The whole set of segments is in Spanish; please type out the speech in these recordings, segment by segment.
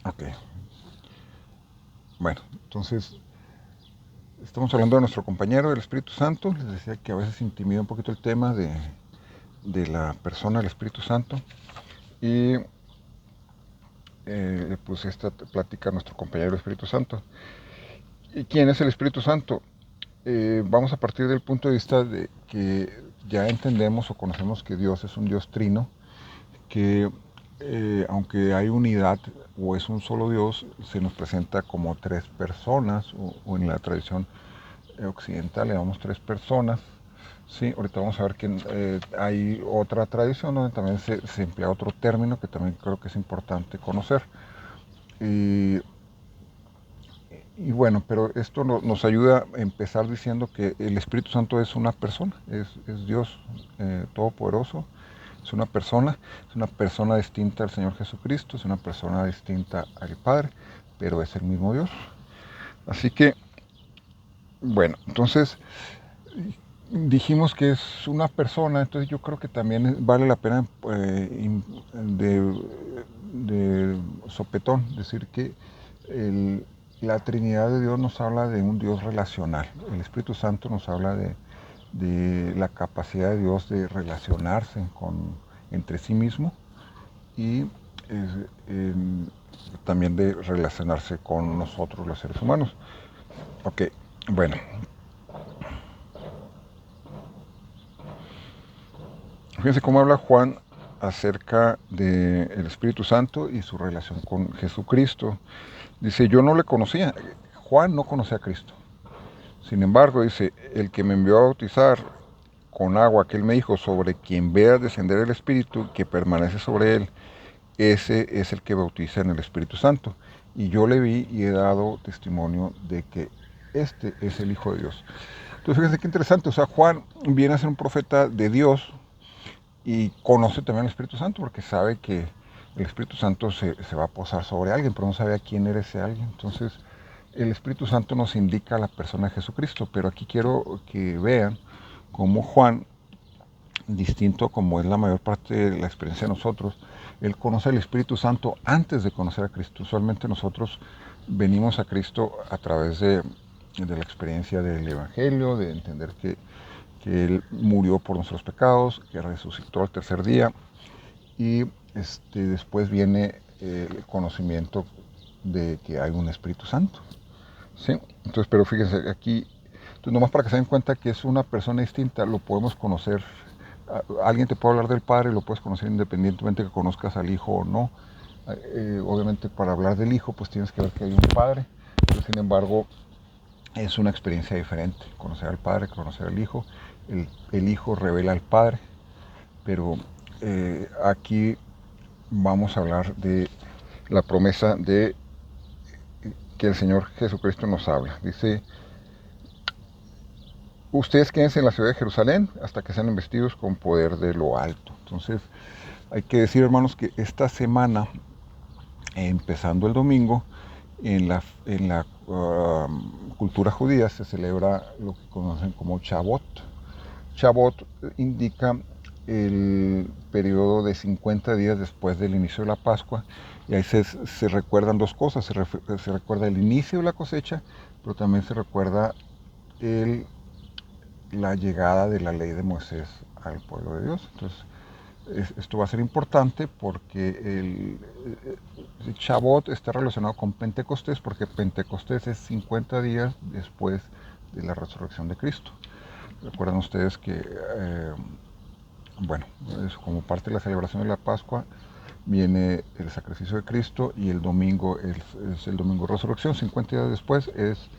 Ok, bueno, entonces estamos hablando de nuestro compañero, el Espíritu Santo. Les decía que a veces intimida un poquito el tema de la persona del Espíritu Santo. Y pues esta plática a nuestro compañero el Espíritu Santo. ¿Y quién es el Espíritu Santo? Vamos a partir del punto de vista de que ya entendemos o conocemos que Dios es un Dios trino, que aunque hay unidad o es un solo Dios, se nos presenta como tres personas, o en la tradición occidental le llamamos tres personas. Sí, ahorita vamos a ver que hay otra tradición donde también se emplea otro término que también creo que es importante conocer. Y, y bueno, pero esto nos ayuda a empezar diciendo que el Espíritu Santo es una persona, es Dios todopoderoso, es una persona distinta al Señor Jesucristo, es una persona distinta al Padre, pero es el mismo Dios. Así que, bueno, entonces dijimos que es una persona, entonces yo creo que también vale la pena de, de sopetón decir que el, la Trinidad de Dios nos habla de un Dios relacional. El Espíritu Santo nos habla de la capacidad de Dios de relacionarse entre sí mismo y eh, también de relacionarse con nosotros los seres humanos. Ok, bueno, fíjense cómo habla Juan acerca del Espíritu Santo y su relación con Jesucristo. Dice, yo no le conocía, Juan no conocía a Cristo. Sin embargo, dice, el que me envió a bautizar con agua, que él me dijo, sobre quien vea descender el Espíritu, que permanece sobre él, ese es el que bautiza en el Espíritu Santo. Y yo le vi y he dado testimonio de que este es el Hijo de Dios. Entonces, fíjense qué interesante, o sea, Juan viene a ser un profeta de Dios, y conoce también al Espíritu Santo porque sabe que el Espíritu Santo se va a posar sobre alguien, pero no sabe a quién era ese alguien. Entonces, el Espíritu Santo nos indica a la persona de Jesucristo, pero aquí quiero que vean cómo Juan, distinto como es la mayor parte de la experiencia de nosotros, él conoce al Espíritu Santo antes de conocer a Cristo. Usualmente nosotros venimos a Cristo a través de la experiencia del Evangelio, de entender que Él murió por nuestros pecados, que resucitó al tercer día, y después viene el conocimiento de que hay un Espíritu Santo. ¿Sí? Entonces, pero fíjense, aquí, entonces, nomás para que se den cuenta que es una persona distinta, lo podemos conocer. Alguien te puede hablar del Padre y lo puedes conocer independientemente que conozcas al Hijo o no. Obviamente, para hablar del Hijo, pues tienes que ver que hay un Padre, pero sin embargo, es una experiencia diferente. Conocer al Padre, conocer al Hijo. El Hijo revela al Padre, pero aquí vamos a hablar de la promesa de que el Señor Jesucristo nos habla. Dice, ustedes quédense en la ciudad de Jerusalén hasta que sean investidos con poder de lo alto. Entonces, hay que decir, hermanos, que esta semana, empezando el domingo, en la cultura judía se celebra lo que conocen como Shabbat. Shabbat indica el periodo de 50 días después del inicio de la Pascua, y ahí se recuerdan dos cosas, se recuerda el inicio de la cosecha, pero también se recuerda el, la llegada de la ley de Moisés al pueblo de Dios. Entonces, esto va a ser importante porque el Shabbat está relacionado con Pentecostés, porque Pentecostés es 50 días después de la resurrección de Cristo. Recuerdan ustedes que bueno, es como parte de la celebración de la Pascua, viene el sacrificio de Cristo, y el domingo es el domingo de resurrección. 50 días después es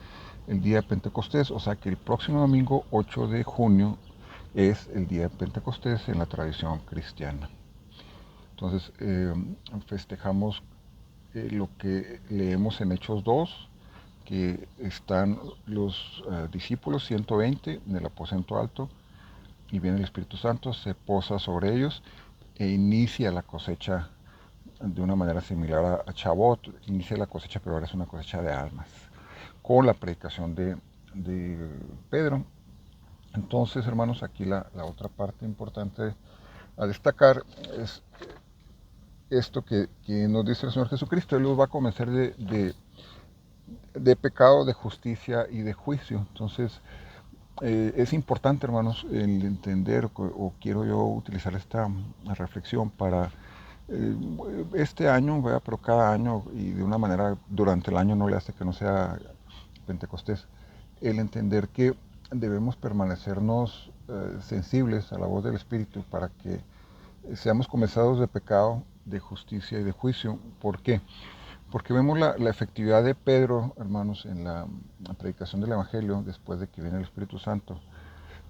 el día de Pentecostés, o sea que el próximo domingo 8 de junio es el día de Pentecostés en la tradición cristiana. Entonces festejamos lo que leemos en Hechos 2, que están los discípulos 120 en el aposento alto, y viene el Espíritu Santo, se posa sobre ellos e inicia la cosecha de una manera similar a Chabot. Inicia la cosecha, pero ahora es una cosecha de almas, con la predicación de Pedro. Entonces, hermanos, aquí la otra parte importante a destacar es esto que nos dice el Señor Jesucristo. Él los va a convencer de pecado, de justicia y de juicio. Entonces, es importante, hermanos, el entender, o quiero yo utilizar esta reflexión para eh, este año, ¿verdad? Pero cada año y de una manera durante el año no le hace que no sea Pentecostés, el entender que debemos permanecernos sensibles a la voz del Espíritu para que seamos comenzados de pecado, de justicia y de juicio. ¿Por qué? Porque vemos la efectividad de Pedro, hermanos, en la predicación del Evangelio después de que viene el Espíritu Santo.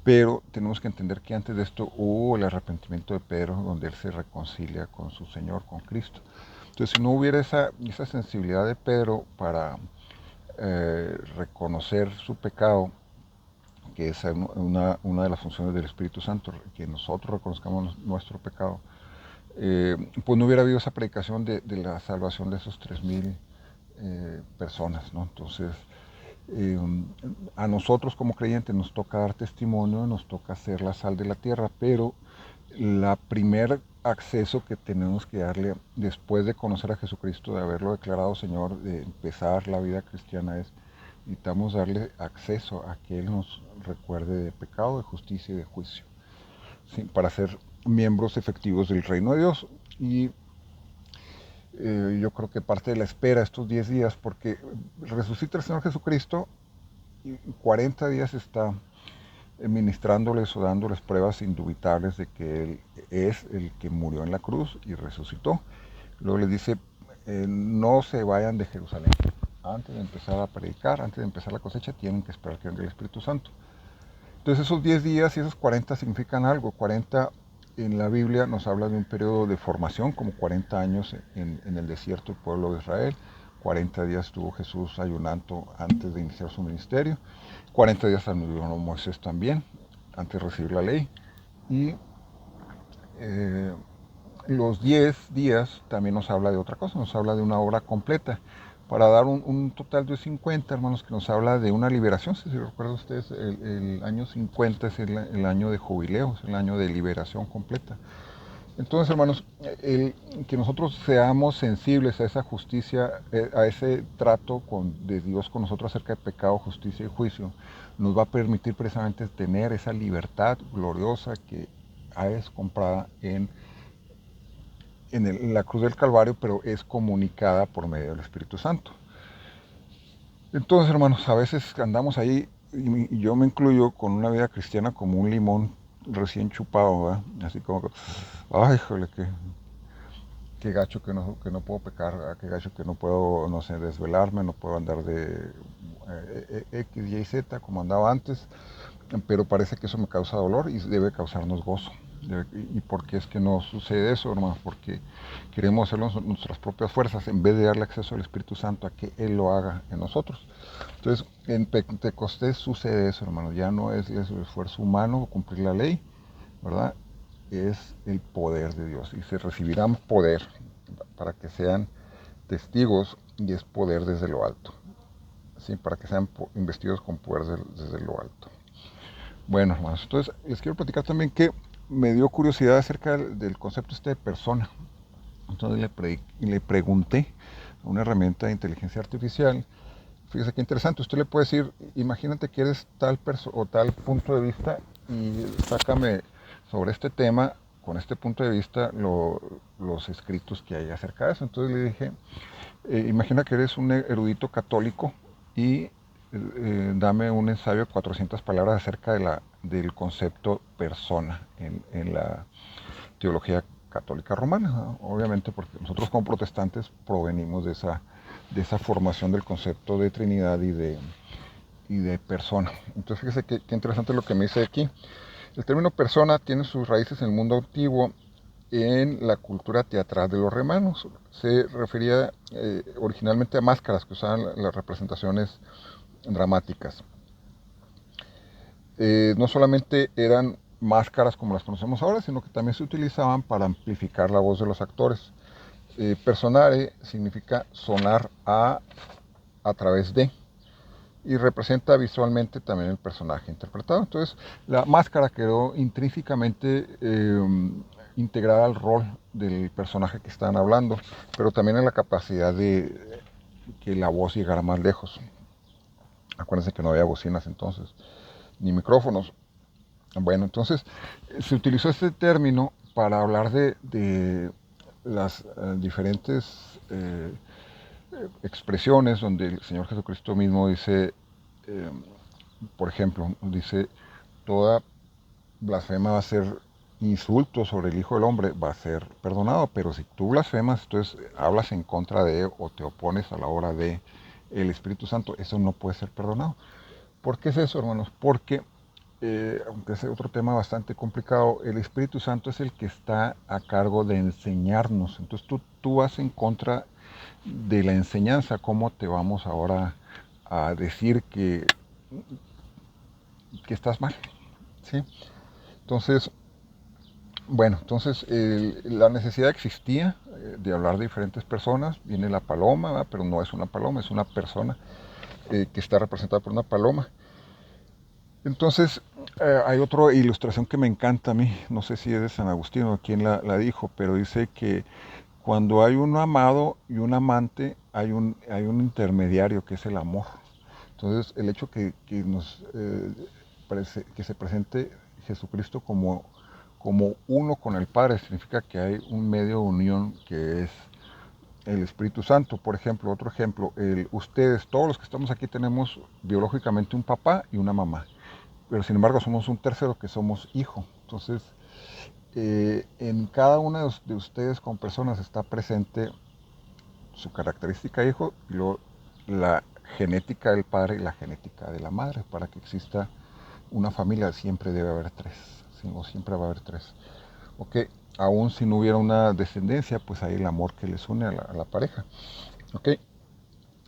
Pero tenemos que entender que antes de esto hubo el arrepentimiento de Pedro, donde él se reconcilia con su Señor, con Cristo. Entonces, si no hubiera esa sensibilidad de Pedro para reconocer su pecado, que es una de las funciones del Espíritu Santo, que nosotros reconozcamos nuestro pecado, pues no hubiera habido esa predicación de la salvación de esos 3,000 personas, ¿no? Entonces, eh, a nosotros como creyentes nos toca dar testimonio, nos toca ser la sal de la tierra, pero la primer acceso que tenemos que darle después de conocer a Jesucristo, de haberlo declarado Señor, de empezar la vida cristiana, es necesitamos darle acceso a que Él nos recuerde de pecado, de justicia y de juicio, ¿sí? Para ser miembros efectivos del reino de Dios. Y yo creo que parte de la espera estos 10 días, porque resucita el Señor Jesucristo y 40 días está ministrándoles o dándoles pruebas indubitables de que Él es el que murió en la cruz y resucitó. Luego les dice, no se vayan de Jerusalén. Antes de empezar a predicar, antes de empezar la cosecha, tienen que esperar que venga el Espíritu Santo. Entonces esos 10 días y esos 40 significan algo. 40 en la Biblia nos habla de un periodo de formación, como 40 años en el desierto del pueblo de Israel. 40 días estuvo Jesús ayunando antes de iniciar su ministerio. 40 días ayunó Moisés también, antes de recibir la ley. Y eh, los 10 días también nos habla de otra cosa, nos habla de una obra completa. Para dar un total de 50, hermanos, que nos habla de una liberación. Si recuerdan ustedes, el año 50 es el año de jubileo, es el año de liberación completa. Entonces, hermanos, que nosotros seamos sensibles a esa justicia, a ese trato de Dios con nosotros acerca de pecado, justicia y juicio, nos va a permitir precisamente tener esa libertad gloriosa que es comprada en la cruz del Calvario, pero es comunicada por medio del Espíritu Santo. Entonces, hermanos, a veces andamos ahí, y yo me incluyo, con una vida cristiana como un limón recién chupado, ¿verdad? Así como que, ay, jole, qué gacho que no puedo pecar, ¿verdad? Qué gacho que no puedo, no sé, desvelarme, no puedo andar de X, Y, Z como andaba antes, pero parece que eso me causa dolor y debe causarnos gozo. ¿Y por qué es que no sucede eso, hermanos? Porque queremos hacerlo en nuestras propias fuerzas en vez de darle acceso al Espíritu Santo a que Él lo haga en nosotros. Entonces, en Pentecostés sucede eso, hermanos. Ya no es el esfuerzo humano cumplir la ley, ¿verdad? Es el poder de Dios y se recibirán poder para que sean testigos, y es poder desde lo alto, ¿sí? Para que sean investidos con poder desde lo alto. Bueno, hermanos, entonces les quiero platicar también que me dio curiosidad acerca del concepto este de persona. Entonces le pregunté a una herramienta de inteligencia artificial. Fíjese qué interesante, usted le puede decir, imagínate que eres tal o tal punto de vista y sácame sobre este tema, con este punto de vista, los escritos que hay acerca de eso. Entonces le dije, imagina que eres un erudito católico y dame un ensayo de 400 palabras acerca del concepto persona en la teología católica romana, ¿no? Obviamente porque nosotros como protestantes provenimos de esa formación del concepto de Trinidad y de persona. Entonces fíjese qué interesante lo que me dice aquí. El término persona tiene sus raíces en el mundo antiguo, en la cultura teatral de los romanos. Se refería originalmente a máscaras que usaban las representaciones dramáticas. No solamente eran máscaras como las conocemos ahora, sino que también se utilizaban para amplificar la voz de los actores. Personare significa sonar a través de, y representa visualmente también el personaje interpretado. Entonces, la máscara quedó intrínsecamente integrar al rol del personaje que están hablando, pero también en la capacidad de que la voz llegara más lejos. Acuérdense que no había bocinas entonces, ni micrófonos. Bueno, entonces se utilizó este término para hablar de las diferentes expresiones donde el Señor Jesucristo mismo dice, eh, por ejemplo, dice, toda blasfema va a ser insulto sobre el Hijo del Hombre, va a ser perdonado, pero si tú blasfemas, entonces hablas en contra de o te opones a la obra de el Espíritu Santo, eso no puede ser perdonado. ¿Por qué es eso, hermanos? Porque, aunque es otro tema bastante complicado, el Espíritu Santo es el que está a cargo de enseñarnos. Entonces tú vas en contra de la enseñanza. ¿Cómo te vamos ahora a decir que estás mal? ¿Sí? Entonces, bueno, entonces la necesidad existía de hablar de diferentes personas. Viene la paloma, ¿verdad? Pero no es una paloma, es una persona que está representada por una paloma. Entonces, hay otra ilustración que me encanta a mí, no sé si es de San Agustín o quién la dijo, pero dice que cuando hay un amado y un amante, hay un intermediario que es el amor. Entonces, el hecho que se presente Jesucristo como uno con el Padre significa que hay un medio de unión que es el Espíritu Santo. Por ejemplo, otro ejemplo, ustedes, todos los que estamos aquí tenemos biológicamente un papá y una mamá, pero sin embargo somos un tercero que somos hijo. Entonces, en cada una de ustedes como personas está presente su característica hijo y luego la genética del padre y la genética de la madre. Para que exista una familia siempre debe haber tres, ¿sí? O siempre va a haber tres. Ok, aún si no hubiera una descendencia, pues hay el amor que les une a la pareja. Ok,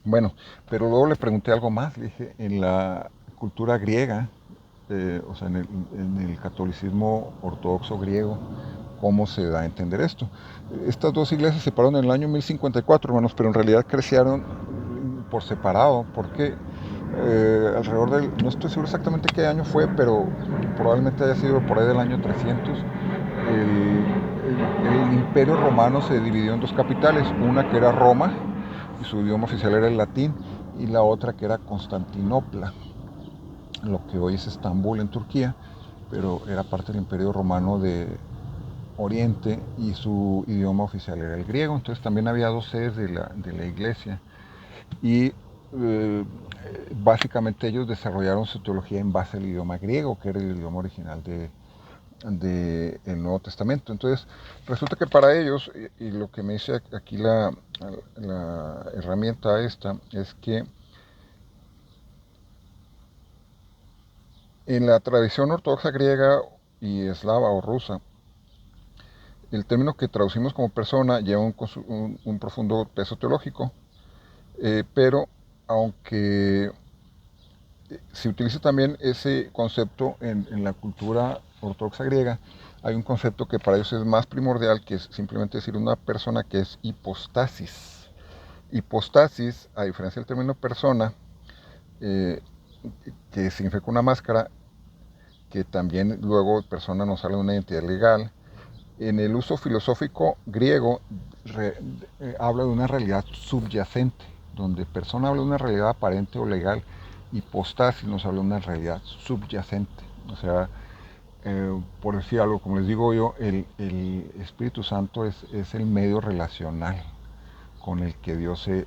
bueno, pero luego le pregunté algo más, le dije, en la cultura griega, o sea, en el catolicismo ortodoxo griego, ¿cómo se da a entender esto? Estas dos iglesias se separaron en el año 1054, hermanos, pero en realidad crecieron por separado, porque alrededor del, no estoy seguro exactamente qué año fue, pero probablemente haya sido por ahí del año 300, el imperio romano se dividió en dos capitales, una que era Roma, y su idioma oficial era el latín, y la otra que era Constantinopla, lo que hoy es Estambul en Turquía, pero era parte del imperio romano de Oriente y su idioma oficial era el griego. Entonces también había dos sedes de la iglesia y básicamente ellos desarrollaron su teología en base al idioma griego, que era el idioma original del Nuevo Testamento. Entonces resulta que para ellos, y lo que me dice aquí la herramienta esta, es que en la tradición ortodoxa griega y eslava o rusa, el término que traducimos como persona lleva un profundo peso teológico, pero aunque se utiliza también ese concepto en la cultura ortodoxa griega, hay un concepto que para ellos es más primordial, que es simplemente decir una persona, que es hipostasis. Hipostasis, a diferencia del término persona, eh, que significa una máscara, que también luego persona nos sale de una identidad legal. En el uso filosófico griego habla de una realidad subyacente, donde persona habla de una realidad aparente o legal, hipostasis nos habla de una realidad subyacente. O sea, por decir algo, como les digo yo, el Espíritu Santo es el medio relacional con el que Dios se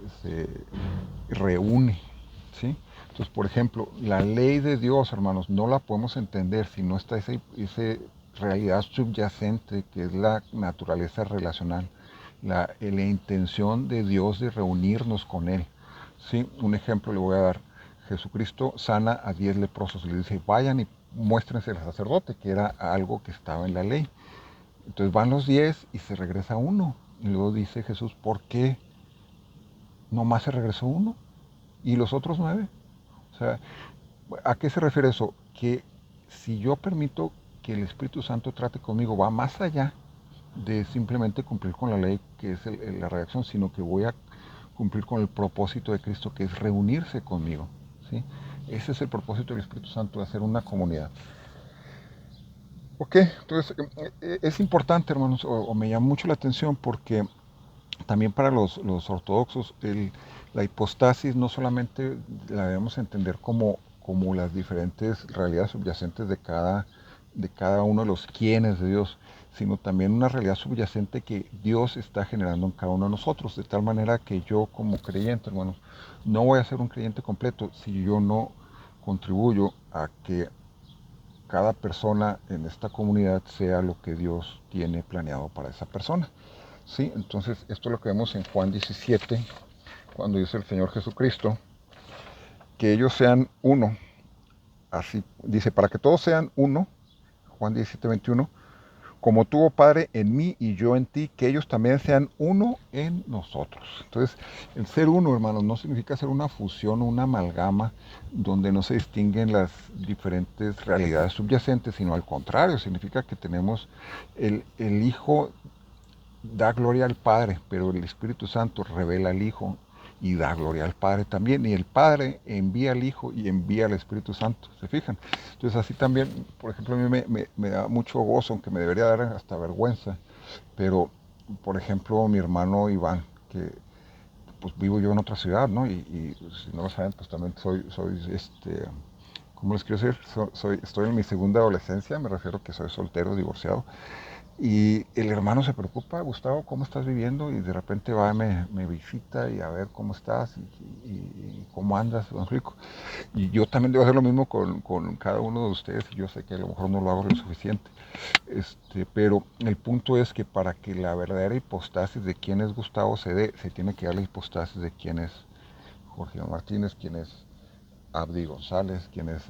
reúne, ¿sí? Entonces, por ejemplo, la ley de Dios, hermanos, no la podemos entender si no está esa realidad subyacente que es la naturaleza relacional, la intención de Dios de reunirnos con Él. ¿Sí? Un ejemplo le voy a dar. Jesucristo sana a 10 leprosos y le dice, vayan y muéstrense al sacerdote, que era algo que estaba en la ley. Entonces van los 10 y se regresa uno. Y luego dice Jesús, ¿por qué nomás se regresó uno? ¿Y los otros 9? O sea, ¿a qué se refiere eso? Que si yo permito que el Espíritu Santo trate conmigo, va más allá de simplemente cumplir con la ley, que es la reacción, sino que voy a cumplir con el propósito de Cristo, que es reunirse conmigo, ¿sí? Ese es el propósito del Espíritu Santo, de hacer una comunidad. Ok, entonces es importante, hermanos, o me llama mucho la atención porque también para los ortodoxos la hipostasis no solamente la debemos entender como las diferentes realidades subyacentes de cada uno de los quienes de Dios, sino también una realidad subyacente que Dios está generando en cada uno de nosotros, de tal manera que yo como creyente, hermanos, no voy a ser un creyente completo si yo no contribuyo a que cada persona en esta comunidad sea lo que Dios tiene planeado para esa persona. ¿Sí? Entonces, esto es lo que vemos en Juan 17, cuando dice el Señor Jesucristo, que ellos sean uno. Así dice, para que todos sean uno, Juan 17, 21, como tuvo Padre en mí y yo en ti, que ellos también sean uno en nosotros. Entonces, el ser uno, hermanos, no significa ser una fusión o una amalgama donde no se distinguen las diferentes realidades subyacentes, sino al contrario, significa que tenemos el Hijo da gloria al Padre, pero el Espíritu Santo revela al Hijo y da gloria al Padre también. Y el Padre envía al Hijo y envía al Espíritu Santo, ¿se fijan? Entonces así también, por ejemplo, a mí me da mucho gozo, aunque me debería dar hasta vergüenza, pero, por ejemplo, mi hermano Iván, que pues vivo yo en otra ciudad, ¿no? Y si no lo saben, pues también ¿cómo les quiero decir? Estoy en mi segunda adolescencia, me refiero que soy soltero, divorciado, y el hermano se preocupa, Gustavo, ¿cómo estás viviendo? Y de repente va, me visita y a ver cómo estás y cómo andas, ¿me explico? Y yo también debo hacer lo mismo con cada uno de ustedes, y yo sé que a lo mejor no lo hago lo suficiente. Pero el punto es que para que la verdadera hipostasis de quién es Gustavo se dé, se tiene que dar la hipostasis de quién es Jorge Martínez, quién es Abdi González, quién es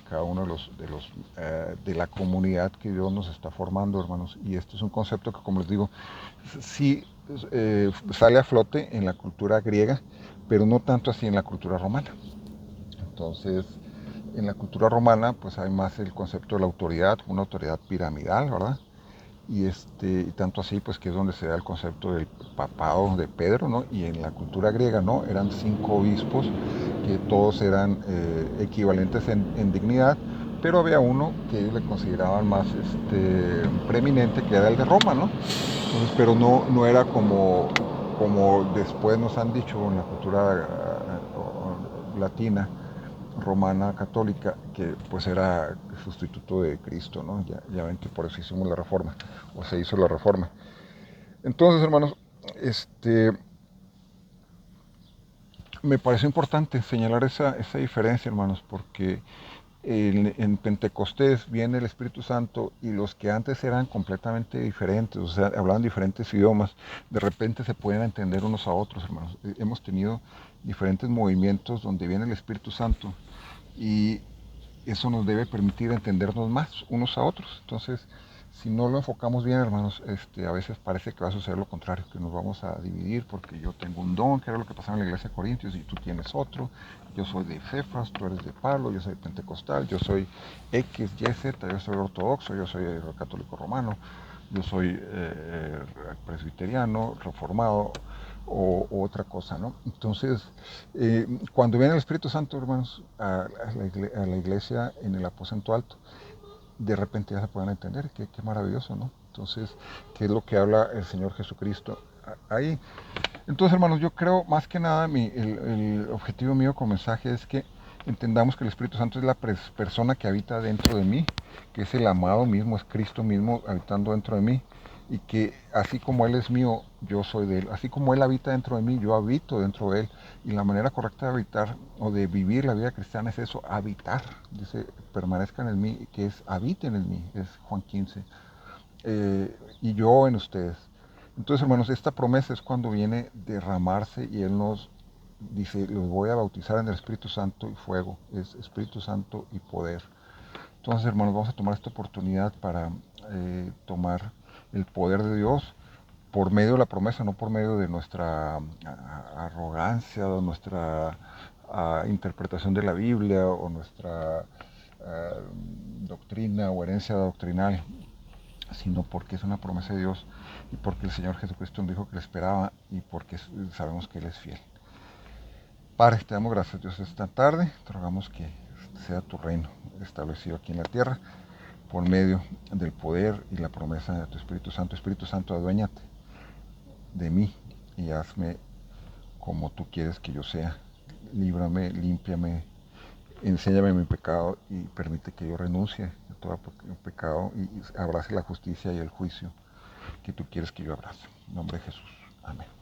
cada uno de la comunidad que Dios nos está formando, hermanos. Y esto es un concepto que, como les digo, sí sale a flote en la cultura griega, pero no tanto así en la cultura romana. Entonces, en la cultura romana, pues hay más el concepto de la autoridad, una autoridad piramidal, ¿verdad? Y tanto así, pues que es donde se da el concepto del papado de Pedro, ¿no? Y en la cultura griega, ¿no? Eran 5 obispos que todos eran equivalentes en dignidad, pero había uno que ellos le consideraban más preeminente, que era el de Roma, ¿no? Entonces, pero no era como después nos han dicho en la cultura latina, romana católica, que pues era el sustituto de Cristo, ¿no? Ya ven que por eso hicimos la reforma, o se hizo la reforma. Entonces, hermanos, este, me parece importante señalar esa diferencia, hermanos, porque en Pentecostés viene el Espíritu Santo y los que antes eran completamente diferentes, o sea, hablaban diferentes idiomas, de repente se pueden entender unos a otros, hermanos. Hemos tenido diferentes movimientos donde viene el Espíritu Santo y eso nos debe permitir entendernos más unos a otros. Entonces, si no lo enfocamos bien, hermanos, a veces parece que va a suceder lo contrario, que nos vamos a dividir porque yo tengo un don, que era lo que pasaba en la iglesia de Corintios, y tú tienes otro. Yo soy de Cefas, tú eres de Pablo, yo soy pentecostal, yo soy X, Y, Z, yo soy ortodoxo, yo soy católico romano, yo soy presbiteriano, reformado, o otra cosa, ¿no? Entonces, cuando viene el Espíritu Santo, hermanos, a la iglesia en el aposento alto, de repente ya se pueden entender, qué maravilloso, ¿no? Entonces, ¿qué es lo que habla el Señor Jesucristo ahí? Entonces, hermanos, yo creo más que nada, el objetivo mío con mensaje es que entendamos que el Espíritu Santo es la persona que habita dentro de mí, que es el amado mismo, es Cristo mismo habitando dentro de mí, y que así como Él es mío, yo soy de Él, así como Él habita dentro de mí, yo habito dentro de Él, y la manera correcta de habitar o de vivir la vida cristiana es eso, habitar, dice, permanezcan en mí, que es habiten en mí, es Juan 15, y yo en ustedes. Entonces, hermanos, esta promesa es cuando viene derramarse y Él nos dice, los voy a bautizar en el Espíritu Santo y fuego, es Espíritu Santo y poder. Entonces, hermanos, vamos a tomar esta oportunidad para tomar el poder de Dios por medio de la promesa, no por medio de nuestra arrogancia o nuestra interpretación de la Biblia o nuestra doctrina o herencia doctrinal, sino porque es una promesa de Dios y porque el Señor Jesucristo nos dijo que le esperaba y porque sabemos que Él es fiel. Padre, te damos gracias, Dios, esta tarde. Te rogamos que sea tu reino establecido aquí en la tierra, por medio del poder y la promesa de tu Espíritu Santo. Espíritu Santo, aduéñate de mí y hazme como tú quieres que yo sea. Líbrame, límpiame, enséñame mi pecado y permite que yo renuncie a todo pecado y abrace la justicia y el juicio que tú quieres que yo abrace. En nombre de Jesús. Amén.